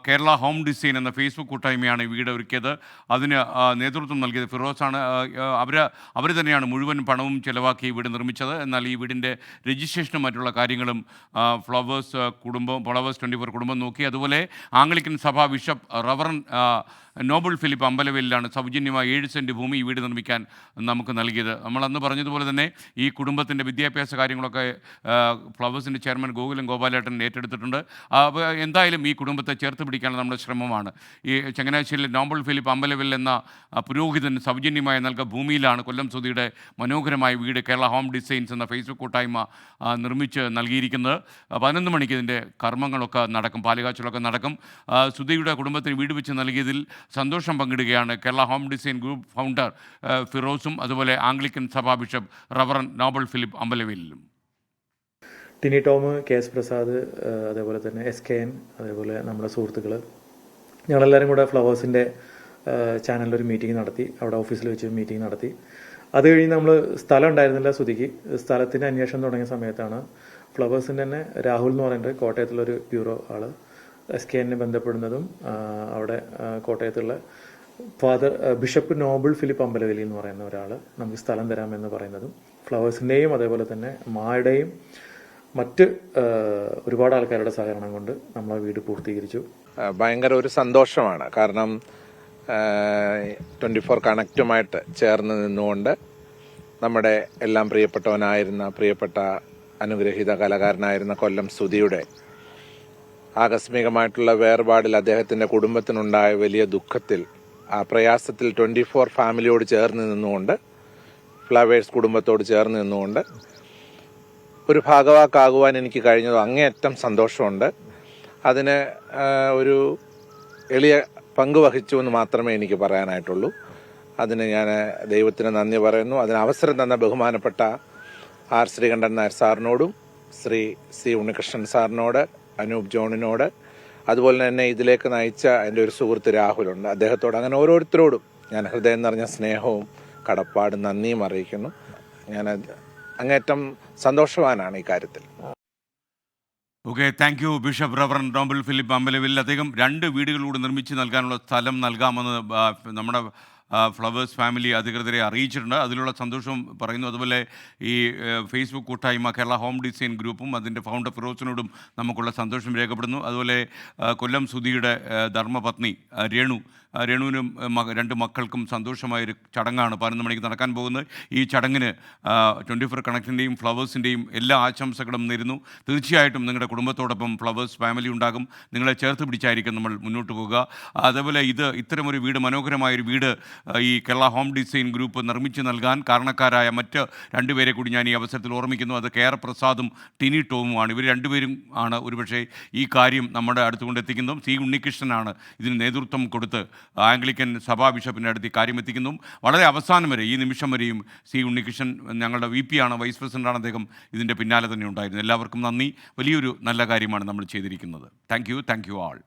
Kerala home design എന്ന Facebook കൂട്ടായ്മയാണ് ഈ വീട് ഒരുക്കിയത്. അതിന് നേതൃത്വം നൽകിയത് ഫിറോസാണ്. അവർ തന്നെയാണ് മുഴുവൻ പണവും ചെലവാക്കി ഈ വീട് നിർമ്മിച്ചത്. എന്നാൽ ഈ വീടിൻ്റെ രജിസ്ട്രേഷനും മറ്റുള്ള കാര്യങ്ങളും ഫ്ലവേഴ്സ് 24 കുടുംബം നോക്കി. അതുപോലെ ആംഗ്ലിക്കൻ സഭ ബിഷപ്പ് റവറൻ നോബിൾ ഫിലിപ്പ് അമ്പലവേലിലാണ് സൗജന്യമായി 7 സെൻറ്റ് ഭൂമി ഈ വീട് നിർമ്മിക്കാൻ നമുക്ക് നൽകിയത്. നമ്മളന്ന് പറഞ്ഞതുപോലെ തന്നെ ഈ കുടുംബത്തിൻ്റെ വിദ്യാഭ്യാസ കാര്യങ്ങളൊക്കെ ഫ്ലവേഴ്സിൻ്റെ ചെയർമാൻ ഗോപാലേട്ടൻ ഏറ്റെടുത്തിട്ടുണ്ട്. അപ്പോൾ എന്തായാലും ഈ കുടുംബത്തെ ചേർത്ത് പിടിക്കാനുള്ള നമ്മുടെ ശ്രമമാണ്. ഈ ചങ്ങനാശ്ശേരിയിലെ നോബിൾ ഫിലിപ്പ് അമ്പലവേൽ എന്ന പുരോഹിതൻ സൗജന്യമായി നൽകിയ ഭൂമിയിലാണ് കൊല്ലം സുധിയുടെ മനോഹരമായ വീട് കേരള ഹോം ഡിസൈൻസ് എന്ന ഫേസ്ബുക്ക് കൂട്ടായ്മ നിർമ്മിച്ച് നൽകിയിരിക്കുന്നത്. 11 മണിക്ക് ഇതിൻ്റെ കർമ്മങ്ങളൊക്കെ നടക്കും, പാലുകാച്ചലൊക്കെ നടക്കും. സുധിയുടെ കുടുംബത്തിന് വീട് വെച്ച് നൽകിയതിൽ സന്തോഷം പങ്കിടുകയാണ് Kerala home design group founder ഫിറോസും അതുപോലെ ആംഗ്ലിക്കൻ സഭാ ബിഷപ്പ് റവറൻ നോബിൾ ഫിലിപ്പ് അമ്പലവേലിലും. ടിനി ടോം, KS പ്രസാദ്, അതേപോലെ തന്നെ SKN, അതേപോലെ നമ്മുടെ സുഹൃത്തുക്കൾ, ഞങ്ങളെല്ലാവരും കൂടെ ഫ്ലവേഴ്സിൻ്റെ ചാനലിലൊരു മീറ്റിംഗ് നടത്തി. അവിടെ ഓഫീസിൽ വെച്ച് മീറ്റിംഗ് നടത്തി. അത് കഴിഞ്ഞ് നമ്മൾ സ്ഥലം ഉണ്ടായിരുന്നില്ല സുധിക്ക്. സ്ഥലത്തിൻ്റെ അന്വേഷണം തുടങ്ങിയ സമയത്താണ് ഫ്ലവേഴ്സിൻ്റെ തന്നെ രാഹുൽ എന്ന് പറയുന്നത് കോട്ടയത്തുള്ളൊരു ബ്യൂറോ ആൾ SKN ബന്ധപ്പെടുന്നതും അവിടെ കോട്ടയത്തുള്ള ഫാദർ ബിഷപ്പ് നോബിൾ ഫിലിപ്പ് അമ്പലവേലി എന്ന് പറയുന്ന ഒരാൾ നമുക്ക് സ്ഥലം തരാമെന്ന് പറയുന്നതും ഫ്ലവേഴ്സിൻ്റെയും അതേപോലെ തന്നെ മായുടെയും മറ്റ് ഒരുപാട് ആൾക്കാരുടെ സഹകരണം കൊണ്ട് നമ്മൾ ആ വീട് പൂർത്തീകരിച്ചു. ഭയങ്കര ഒരു സന്തോഷമാണ്. കാരണം 24 കണക്റ്റുമായിട്ട് ചേർന്ന് നിന്നുകൊണ്ട് നമ്മുടെ എല്ലാം പ്രിയപ്പെട്ട അനുഗ്രഹീത കലാകാരനായിരുന്ന കൊല്ലം സുധിയുടെ ആകസ്മികമായിട്ടുള്ള വേർപാടിൽ അദ്ദേഹത്തിൻ്റെ കുടുംബത്തിനുണ്ടായ വലിയ ദുഃഖത്തിൽ, ആ പ്രയാസത്തിൽ 24 ഫാമിലിയോട് ചേർന്ന് നിന്നുകൊണ്ട്, ഫ്ലവേഴ്സ് കുടുംബത്തോട് ചേർന്ന് നിന്നുകൊണ്ട് ഒരു ഭാഗവാക്കാകുവാൻ എനിക്ക് കഴിഞ്ഞത് അങ്ങേയറ്റം സന്തോഷമുണ്ട്. അതിന് ഒരു എളിയ പങ്ക് വഹിച്ചു എന്ന് മാത്രമേ എനിക്ക് പറയാനായിട്ടുള്ളൂ. അതിന് ഞാൻ ദൈവത്തിന് നന്ദി പറയുന്നു. അതിന് അവസരം തന്ന ബഹുമാനപ്പെട്ട ആർ ശ്രീകണ്ഠൻ നായർ സാറിനോടും ശ്രീ C ഉണ്ണികൃഷ്ണൻ സാറിനോട്, അനൂപ് ജോണിനോട്, അതുപോലെ തന്നെ ഇതിലേക്ക് നയിച്ച എൻ്റെ ഒരു സുഹൃത്ത് രാഹുലുണ്ട്, അദ്ദേഹത്തോട്, അങ്ങനെ ഓരോരുത്തരോടും ഞാൻ ഹൃദയം നിറഞ്ഞ സ്നേഹവും കടപ്പാടും നന്ദിയും അറിയിക്കുന്നു. ഞാൻ അങ്ങേറ്റം സന്തോഷവാനാണ് ഈ കാര്യത്തിൽ. Okay, thank you bishop reverend Noble Philip Ambalavel. അദ്ദേഹം 2 വീടുകളിലൂടെ നിർമ്മിച്ച് നൽകാനുള്ള സ്ഥലം നൽകാമെന്ന് നമ്മുടെ ഫ്ലവേഴ്സ് ഫാമിലി അധികൃതരെ അറിയിച്ചിട്ടുണ്ട്. അതിലുള്ള സന്തോഷവും പറയുന്നു. അതുപോലെ ഈ ഫേസ്ബുക്ക് കൂട്ടായ്മ കേരള ഹോം ഡിസൈൻ ഗ്രൂപ്പും അതിൻ്റെ ഫൗണ്ടർ ഫിറോസിനോടും നമുക്കുള്ള സന്തോഷം രേഖപ്പെടുന്നു. അതുപോലെ കൊല്ലം സുധിയുടെ ധർമ്മപത്നി രേണുവിനും 2 മക്കൾക്കും സന്തോഷമായൊരു ചടങ്ങാണ് 11 മണിക്ക് നടക്കാൻ പോകുന്നത്. ഈ ചടങ്ങിന് 24 കണക്റ്റിൻ്റെയും ഫ്ലവേഴ്സിൻ്റെയും എല്ലാ ആശംസകളും നേരുന്നു. തീർച്ചയായിട്ടും നിങ്ങളുടെ കുടുംബത്തോടൊപ്പം ഫ്ലവേഴ്സ് ഫാമിലി ഉണ്ടാകും. നിങ്ങളെ ചേർത്ത് പിടിച്ചായിരിക്കും നമ്മൾ മുന്നോട്ട് പോകുക. അതേപോലെ ഇത്തരമൊരു വീട്, മനോഹരമായൊരു വീട് ഈ കേരള ഹോം ഡിസൈൻ ഗ്രൂപ്പ് നിർമ്മിച്ച് നൽകാൻ കാരണക്കാരായ മറ്റ് 2 പേരെ കൂടി ഞാൻ ഈ അവസരത്തിൽ ഓർമ്മിക്കുന്നു. അത് KR പ്രസാദും ടിനി ടോമുമാണ്. ഇവർ 2 പേരും ആണ് ഒരുപക്ഷെ ഈ കാര്യം നമ്മുടെ അടുത്തുകൊണ്ടെത്തിക്കുന്നതും. C ഉണ്ണികൃഷ്ണനാണ് ഇതിന് നേതൃത്വം കൊടുത്ത് ആംഗ്ലിക്കൻ സഭാ ബിഷപ്പിൻ്റെ അടുത്ത് ഈ കാര്യം എത്തിക്കുന്നതും. വളരെ അവസാനം വരെ, ഈ നിമിഷം വരെയും C ഉണ്ണികൃഷ്ണൻ ഞങ്ങളുടെ VP ആണ്, വൈസ് പ്രസിഡൻ്റാണ് അദ്ദേഹം, ഇതിൻ്റെ പിന്നാലെ തന്നെ ഉണ്ടായിരുന്നു. എല്ലാവർക്കും നന്ദി. വലിയൊരു നല്ല കാര്യമാണ് നമ്മൾ ചെയ്തിരിക്കുന്നത്. Thank you all.